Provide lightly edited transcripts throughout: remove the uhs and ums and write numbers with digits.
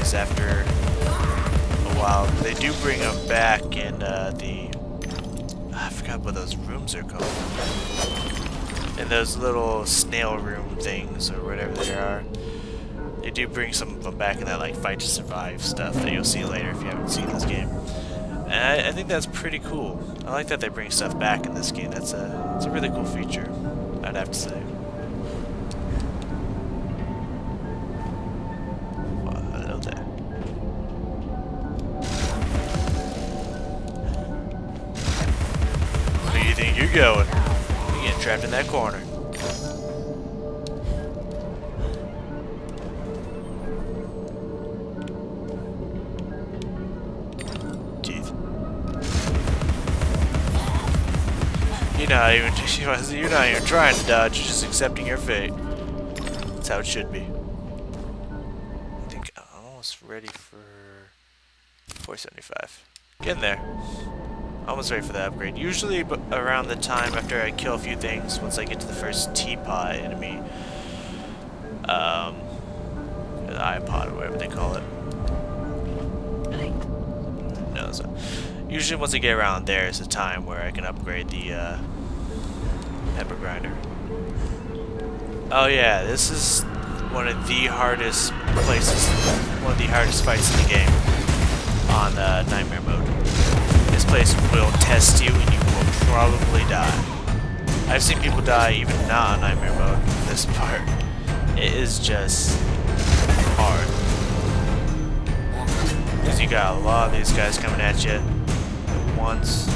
enemies after a while. They do bring them back in I forgot what those rooms are called. In those little snail room things or whatever they are. They do bring some of them back in that like fight to survive stuff that you'll see later if you haven't seen this game. And I think that's pretty cool. I like that they bring stuff back in this game. It's a really cool feature, I'd have to say. Well, hello there. Where do you think you're going? You're getting trapped in that corner. You're not even trying to dodge, you're just accepting your fate. That's how it should be. I think I'm almost ready for 475. Getting there. Almost ready for the upgrade. Usually around the time after I kill a few things, once I get to the first teapot enemy, the iPod or whatever they call it. No, so usually once I get around there is the time where I can upgrade the Pepper Grinder. Oh yeah, this is one of the hardest places, one of the hardest fights in the game on Nightmare mode. This place will test you and you will probably die. I've seen people die even not on Nightmare mode in this part. It is just hard. Because you got a lot of these guys coming at you at once.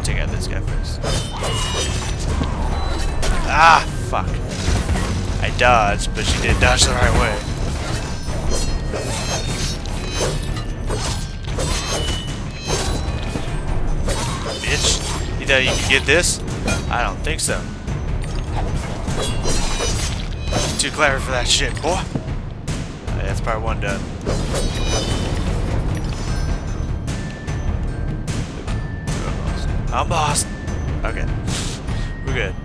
Take out this guy first. Ah, fuck. I dodged, but she didn't dodge the right way. Bitch, you thought you could get this? I don't think so. Too clever for that shit, boy. Alright, that's part one done. I'm lost. Okay. We're good.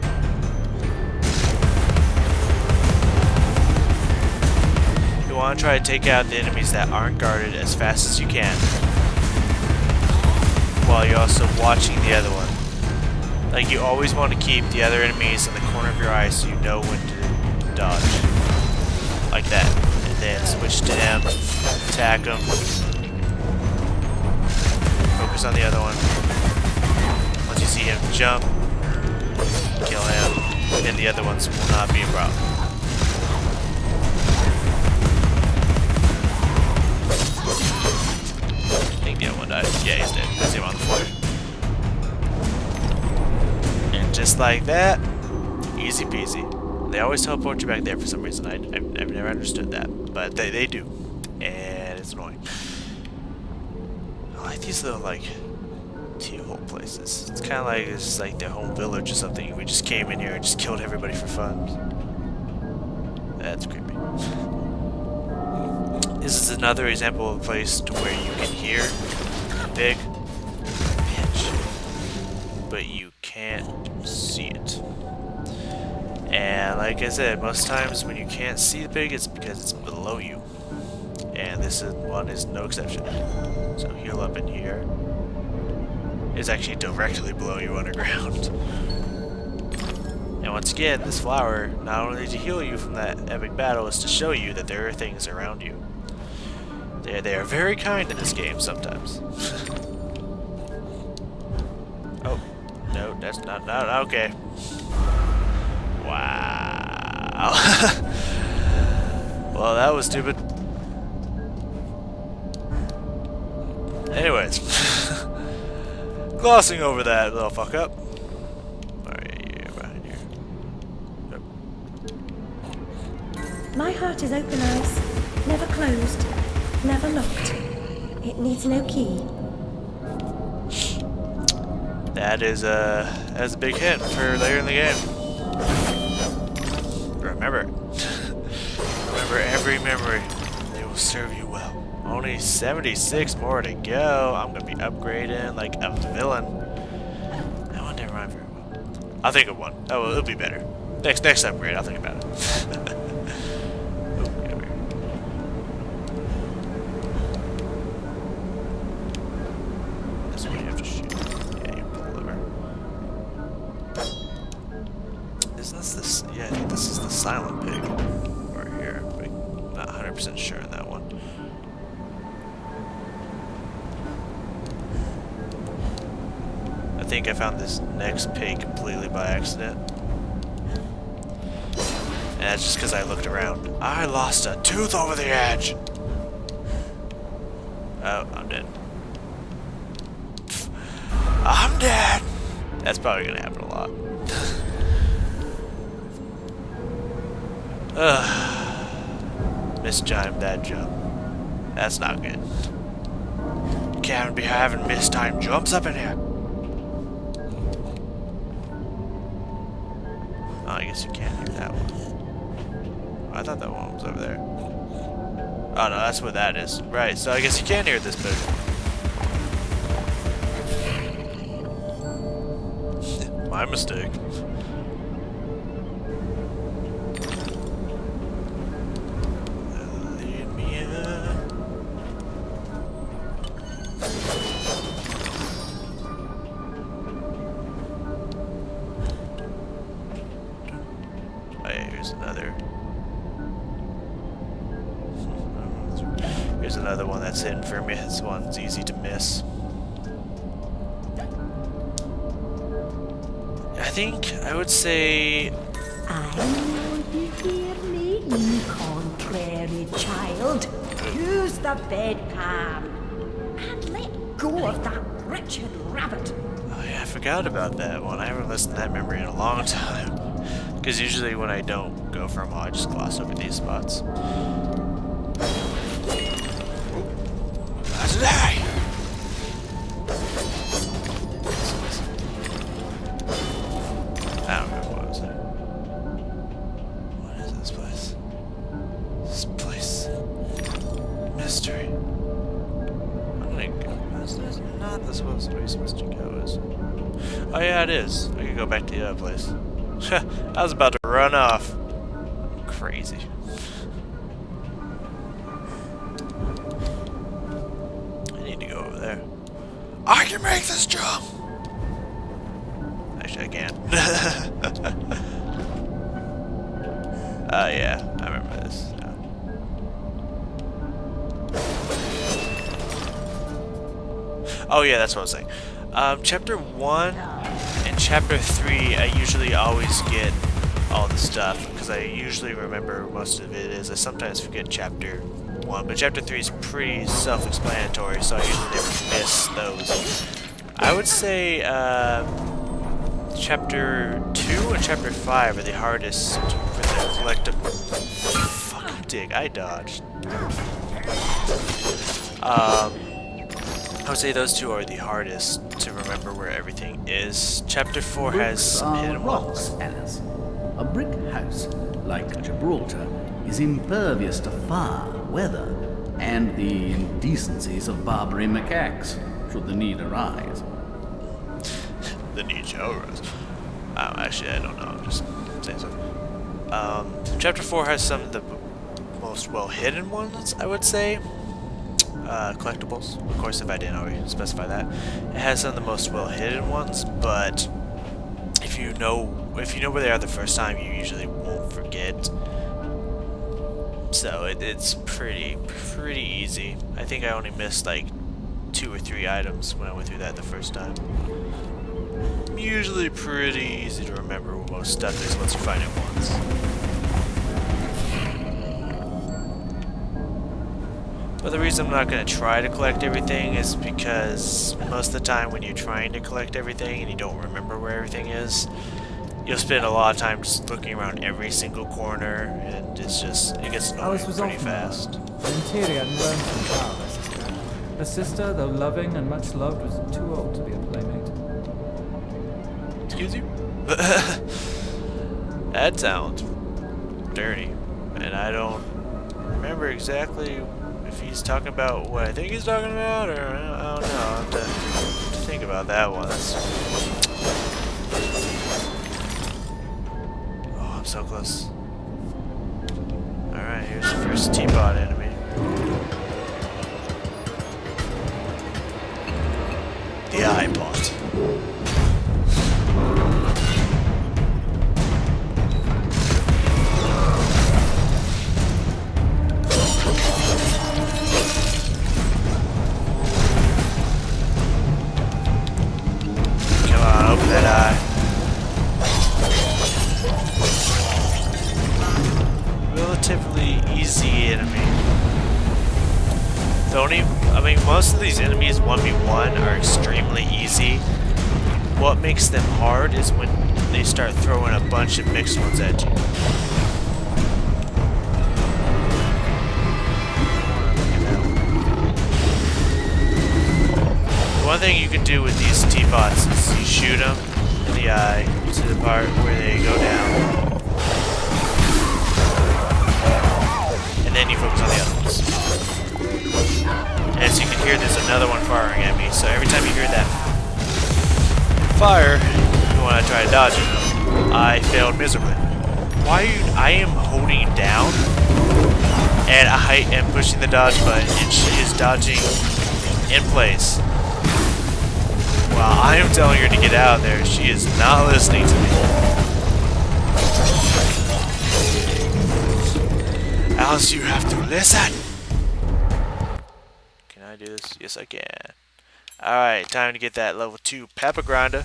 You want to try to take out the enemies that aren't guarded as fast as you can, while you're also watching the other one. Like, you always want to keep the other enemies in the corner of your eye so you know when to dodge. Like that. And then switch to them, attack them, focus on the other one. Once you see him jump, kill him, then the other ones will not be a problem. I think the other one died. Yeah, he's dead. I see him on the floor. And just like that, easy peasy. They always teleport you back there for some reason. I've never understood that, but they do. And it's annoying. I like these little, like, T-hole places. It's kind of like it's like their home village or something. We just came in here and just killed everybody for fun. That's creepy. This is another example of a place to where you can hear a big bitch, but you can't see it. And like I said, most times when you can't see the pig, it's because it's below you. And this one is no exception. So heal up in here. Is actually directly below you underground. And once again, this flower, not only to heal you from that epic battle, is to show you that there are things around you. They are very kind in this game sometimes. Oh, no, that's not okay. Wow. Well, that was stupid. Anyways. Glossing over that little fuck up. Right here. Yep. My heart is open, Ice. Never closed. Never locked. It needs no key. That's a big hint for later in the game. Remember it. Remember every memory. They will serve you well. Only 76 more to go. I'm gonna be upgrading like a villain. I'll think of one. Oh, it'll be better. Next upgrade, I'll think about it. Oh, get over here. This is what you have to shoot. Yeah, you pull the lever. Isn't this yeah, I think this is the silent pig. Or here, but not 100% sure on that one. I think I found this next pig completely by accident. And that's just because I looked around. I lost a tooth over the edge! Oh, I'm dead. I'm dead! That's probably gonna happen a lot. Mistimed that jump. That's not good. Can't be having mistimed jumps up in here. Oh, I guess you can't hear that one. I thought that one was over there. Oh no, that's what that is. Right, so I guess you can hear this better. My mistake. Lead me in. Oh yeah, here's another. Here's another one that's hidden for me. This one's easy to miss. I think I would say. I know you hear me, you contrary child. Use the bedpan and let go of that wretched rabbit. Oh yeah, I forgot about that one. I haven't listened to that memory in a long time. Because usually when I don't go for them all, I just gloss over these spots. That's an eye! I don't remember what I was saying. What is this place? This place. Mystery. I'm gonna go. That's not this way you're supposed to go, is it? Oh yeah, it is. I can go back to the other place. I was about to run off. Crazy. I need to go over there. I can make this jump! Actually, I can't. Yeah, I remember this. Yeah. Oh yeah, that's what I was saying. Chapter 1 and Chapter 3, I usually always get all the stuff, because I usually remember most of it is. I sometimes forget Chapter 1, but Chapter 3 is pretty self-explanatory, so I usually never miss those. I would say Chapter 2 and Chapter 5 are the hardest for the collectible. Fucking dig, I dodged. I would say those two are the hardest to remember where everything is. Chapter 4 has some hidden rocks, ones. Alice. A brick house, like Gibraltar, is impervious to fire, weather, and the indecencies of Barbary macaques, should the need arise. The need shall arise. Actually, I don't know. I'm just saying so. Chapter 4 has some of the most well-hidden ones, I would say. Collectibles. Of course, if I didn't already specify that. It has some of the most well-hidden ones, but if you know where they are the first time, you usually won't forget. So it's pretty easy. I think I only missed like 2 or 3 items when I went through that the first time. Usually pretty easy to remember where most stuff is once you find it once. But the reason I'm not going to try to collect everything is because most of the time when you're trying to collect everything and you don't remember where everything is, you'll spend a lot of time just looking around every single corner, and it gets annoying Alice was pretty often fast. an interior and lonesome child, I suspect. Her sister, though loving and much loved, was too old to be a playmate. Excuse you? That sounds dirty, and I don't remember exactly if he's talking about what I think he's talking about, or I don't know. I'll have to think about that one. so close. Alright, here's the first T-Bot enemy. The iBot. Come on, open that eye. Relatively easy enemy. I mean, most of these enemies 1v1 are extremely easy. What makes them hard is when they start throwing a bunch of mixed ones at you. One thing you can do with these T-Bots is you shoot them in the eye to the part where they go down. And then you focus on the other ones. As you can hear, there's another one firing at me, so every time you hear that fire, you want to try to dodge it. I failed miserably. Why are you... I am holding down, and I am pushing the dodge button, and she is dodging in place. While I am telling her to get out of there, she is not listening to me. Alice, you have to listen! Can I do this? Yes, I can. Alright, time to get that level 2 pepper grinder.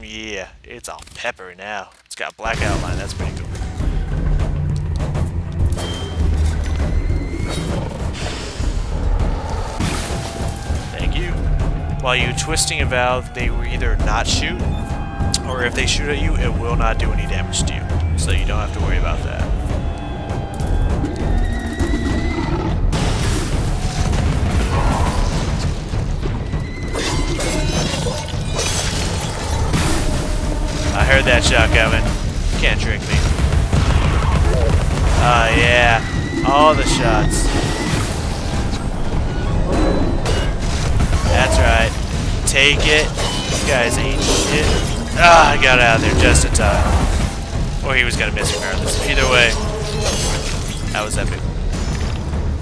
Yeah, it's all peppery now. It's got black outline, that's pretty cool. Thank you. While you're twisting a valve, they will either not shoot, or if they shoot at you, it will not do any damage to you. So you don't have to worry about that. I heard that shot coming. Can't trick me. Yeah. All the shots. That's right. Take it. You guys ain't shit. I got out of there just in time. Or he was gonna miss regardless. Either way, that was epic.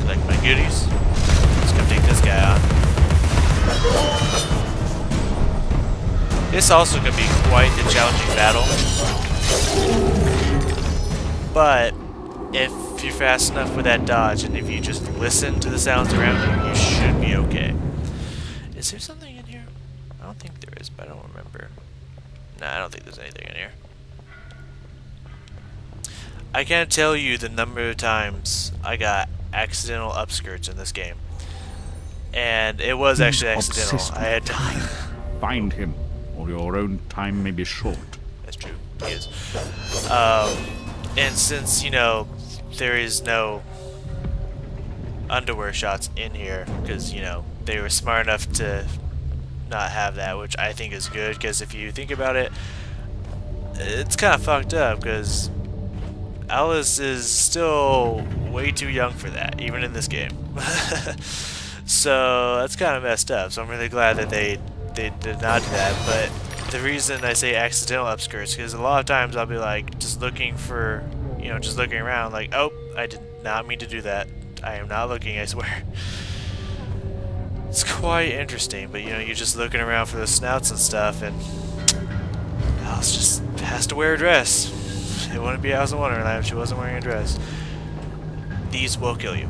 Like my goodies. Let's go take this guy on. This also could be quite a challenging battle. But if you're fast enough with that dodge, and if you just listen to the sounds around you, you should be okay. Is there something in here? I don't think there is, but I don't remember. Nah, I don't think there's anything in here. I can't tell you the number of times I got accidental upskirts in this game. And it was actually accidental. I had to... Find him, or your own time may be short. That's true. He is. And since, you know, there is no underwear shots in here, because, you know, they were smart enough to not have that, which I think is good, because if you think about it, it's kind of fucked up, because Alice is still way too young for that, even in this game. So that's kind of messed up, so I'm really glad that they did not do that. But the reason I say accidental upskirts, because a lot of times I'll be like just looking for, you know, just looking around like, oh, I did not mean to do that. I am not looking, I swear. It's quite interesting, but you know, you're just looking around for the snouts and stuff, and Alice just has to wear a dress. It wouldn't be Alice in Wonderland if she wasn't wearing a dress. These will kill you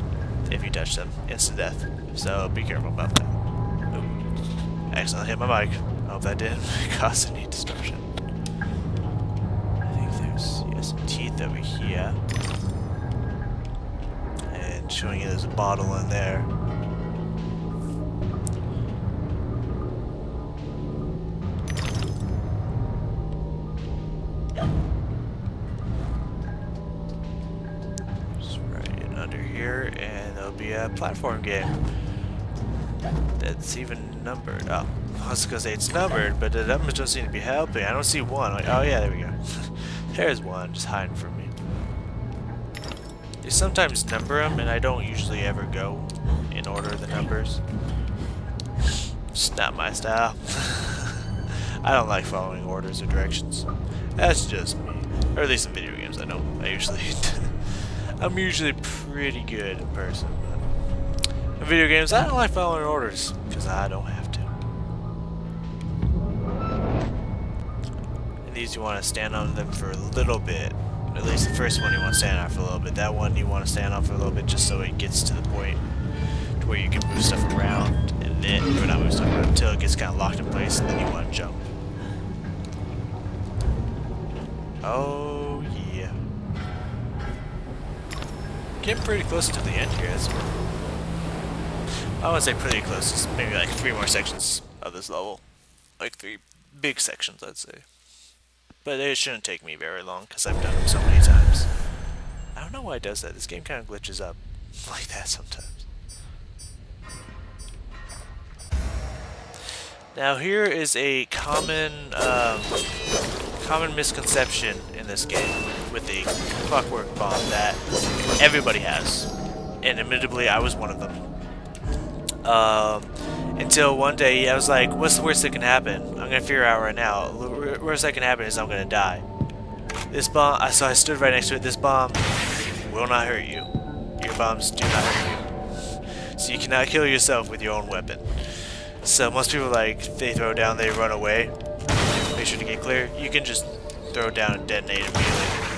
if you touch them. Instant death. So be careful about that. Oop. Accidentally hit my mic. I hope that didn't cause any distortion. I think there's some teeth over here. And showing you there's a bottle in there. Just right in under here, and there'll be a platform game that's even numbered. Oh, I was gonna say it's numbered, but the numbers don't seem to be helping. I don't see one. Like, oh yeah, there we go. There's one just hiding from me. They sometimes number them, and I don't usually ever go in order of the numbers. It's not my style. I don't like following orders or directions. That's just me. Or at least in video games. I don't. I usually, I'm usually pretty good in person. But in video games, I don't like following orders because I don't have to. And these you want to stand on them for a little bit. At least the first one you want to stand on for a little bit. That one you want to stand on for a little bit just so it gets to the point to where you can move stuff around, and then or not move stuff around until it gets kind of locked in place, and then you want to jump. Oh yeah. Getting pretty close to the end here. I would say pretty close. It's maybe like 3 more sections of this level. Like 3 big sections, I'd say. But it shouldn't take me very long because I've done them so many times. I don't know why it does that. This game kind of glitches up like that sometimes. Now here is a common misconception in this game with the clockwork bomb that everybody has, and admittedly I was one of them. Until one day I was like, what's the worst that can happen? I'm gonna figure out right now. The worst that can happen is I'm gonna die. This bomb, so I stood right next to it. This bomb will not hurt you. Your bombs do not hurt you. So you cannot kill yourself with your own weapon. So most people, like, they throw down, they run away. Make sure to get clear. You can just throw it down and detonate immediately.